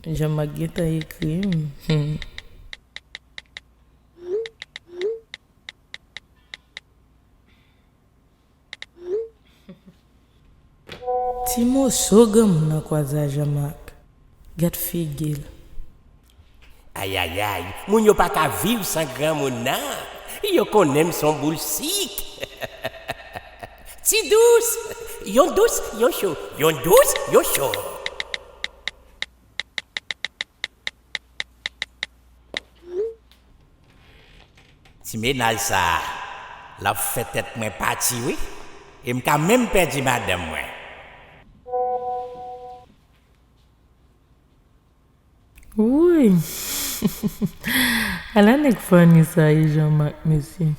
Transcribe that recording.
Jean-Marc t'a écrit. Timo sogam na kwaza Jean-Marc. Get figil. Aïe aïe aïe, moun yo pas qu'à vivre sans grand moun nan. Yo connaît son bullshit. Si douce, yon chaud, yon douce, yon chaud. Si ménage ça, la fait tête moi parti oui, et m'ka même perdu madame moi. Oui. Elle a une funny ça, Jean-Marc, monsieur.